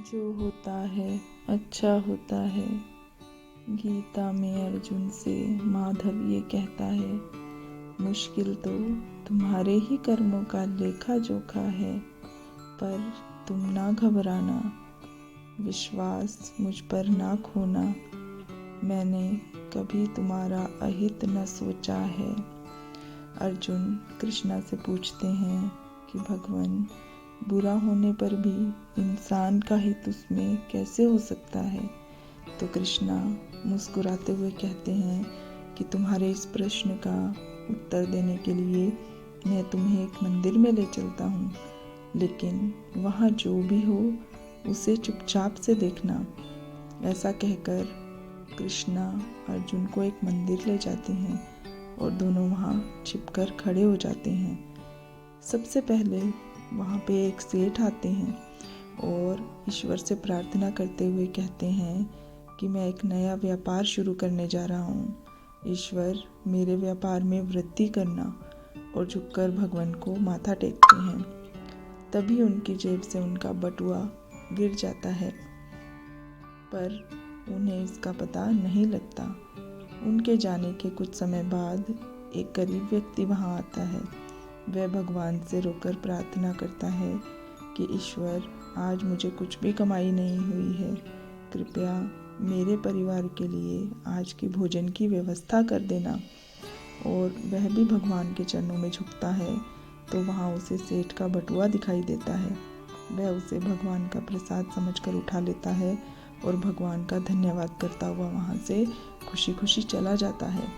जो होता है अच्छा होता है। गीता में अर्जुन से माधव ये कहता है, मुश्किल तो तुम्हारे ही कर्मों का लेखा जोखा है, पर तुम ना घबराना, विश्वास मुझ पर ना खोना, मैंने कभी तुम्हारा अहित न सोचा है। अर्जुन कृष्णा से पूछते हैं कि भगवान, बुरा होने पर भी इंसान का हित उसमें कैसे हो सकता है? तो कृष्णा मुस्कुराते हुए कहते हैं कि तुम्हारे इस प्रश्न का उत्तर देने के लिए मैं तुम्हें एक मंदिर में ले चलता हूँ, लेकिन वहाँ जो भी हो उसे चुपचाप से देखना। ऐसा कहकर कृष्णा अर्जुन को एक मंदिर ले जाते हैं और दोनों वहाँ छिपकर खड़े हो जाते हैं। सबसे पहले वहाँ पे एक सेठ आते हैं और ईश्वर से प्रार्थना करते हुए कहते हैं कि मैं एक नया व्यापार शुरू करने जा रहा हूँ, ईश्वर मेरे व्यापार में वृद्धि करना, और झुककर भगवान को माथा टेकते हैं। तभी उनकी जेब से उनका बटुआ गिर जाता है, पर उन्हें इसका पता नहीं लगता। उनके जाने के कुछ समय बाद एक गरीब व्यक्ति वहाँ आता है। वह भगवान से रोकर प्रार्थना करता है कि ईश्वर, आज मुझे कुछ भी कमाई नहीं हुई है, कृपया मेरे परिवार के लिए आज के भोजन की व्यवस्था कर देना। और वह भी भगवान के चरणों में झुकता है तो वहाँ उसे सेठ का बटुआ दिखाई देता है। वह उसे भगवान का प्रसाद समझकर उठा लेता है और भगवान का धन्यवाद करता हुआ वहाँ से खुशी खुशी चला जाता है।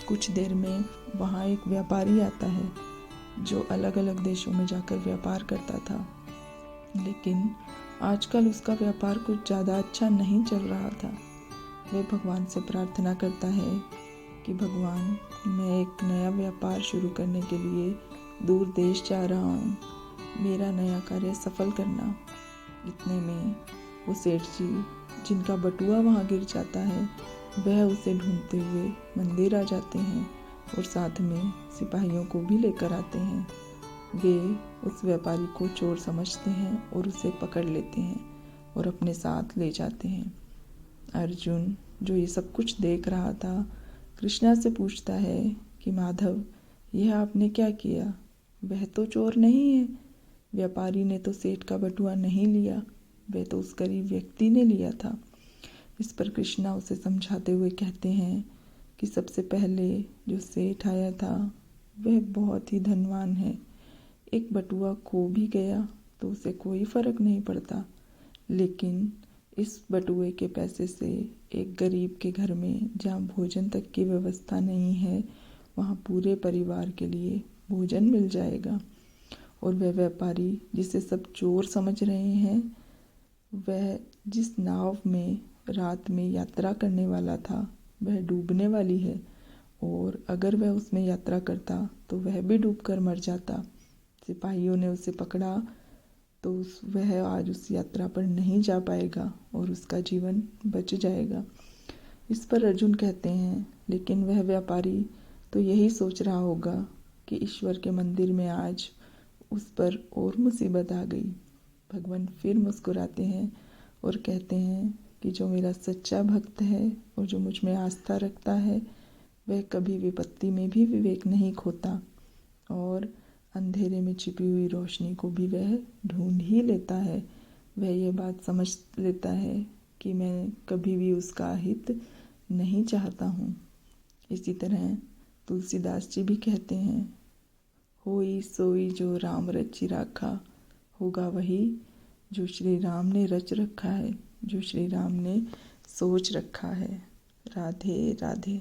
कुछ देर में वहाँ एक व्यापारी आता है जो अलग अलग देशों में जाकर व्यापार करता था, लेकिन आजकल उसका व्यापार कुछ ज़्यादा अच्छा नहीं चल रहा था। वह भगवान से प्रार्थना करता है कि भगवान, मैं एक नया व्यापार शुरू करने के लिए दूर देश जा रहा हूँ, मेरा नया कार्य सफल करना। इतने में वो सेठ जी, जिनका बटुआ वहाँ गिर जाता है, वह उसे ढूंढते हुए मंदिर आ जाते हैं और साथ में सिपाहियों को भी लेकर आते हैं। वे उस व्यापारी को चोर समझते हैं और उसे पकड़ लेते हैं और अपने साथ ले जाते हैं। अर्जुन, जो ये सब कुछ देख रहा था, कृष्णा से पूछता है कि माधव, यह आपने क्या किया? वह तो चोर नहीं है, व्यापारी ने तो सेठ का बटुआ नहीं लिया, वह तो उस गरीब व्यक्ति ने लिया था। इस पर कृष्णा उसे समझाते हुए कहते हैं कि सबसे पहले जो सेठ आया था वह बहुत ही धनवान है। एक बटुआ खो भी गया तो उसे कोई फर्क नहीं पड़ता, लेकिन इस बटुए के पैसे से एक गरीब के घर में जहाँ भोजन तक की व्यवस्था नहीं है, वहाँ पूरे परिवार के लिए भोजन मिल जाएगा। और वह व्यापारी, जिसे सब चोर समझ रहे हैं, वह जिस नाव में रात में यात्रा करने वाला था वह डूबने वाली है, और अगर वह उसमें यात्रा करता तो वह भी डूबकर मर जाता। सिपाहियों ने उसे पकड़ा तो वह आज उस यात्रा पर नहीं जा पाएगा और उसका जीवन बच जाएगा। इस पर अर्जुन कहते हैं, लेकिन वह व्यापारी तो यही सोच रहा होगा कि ईश्वर के मंदिर में आज उस पर और मुसीबत आ गई। भगवान फिर मुस्कुराते हैं और कहते हैं कि जो मेरा सच्चा भक्त है और जो मुझ में आस्था रखता है, वह कभी विपत्ति में भी विवेक नहीं खोता, और अंधेरे में छिपी हुई रोशनी को भी वह ढूंढ ही लेता है। वह ये बात समझ लेता है कि मैं कभी भी उसका हित नहीं चाहता हूँ। इसी तरह तुलसीदास जी भी कहते हैं, होई सोई जो राम रचि राखा, होगा वही जो श्री राम ने रच रखा है, जो श्री राम ने सोच रखा है। राधे राधे।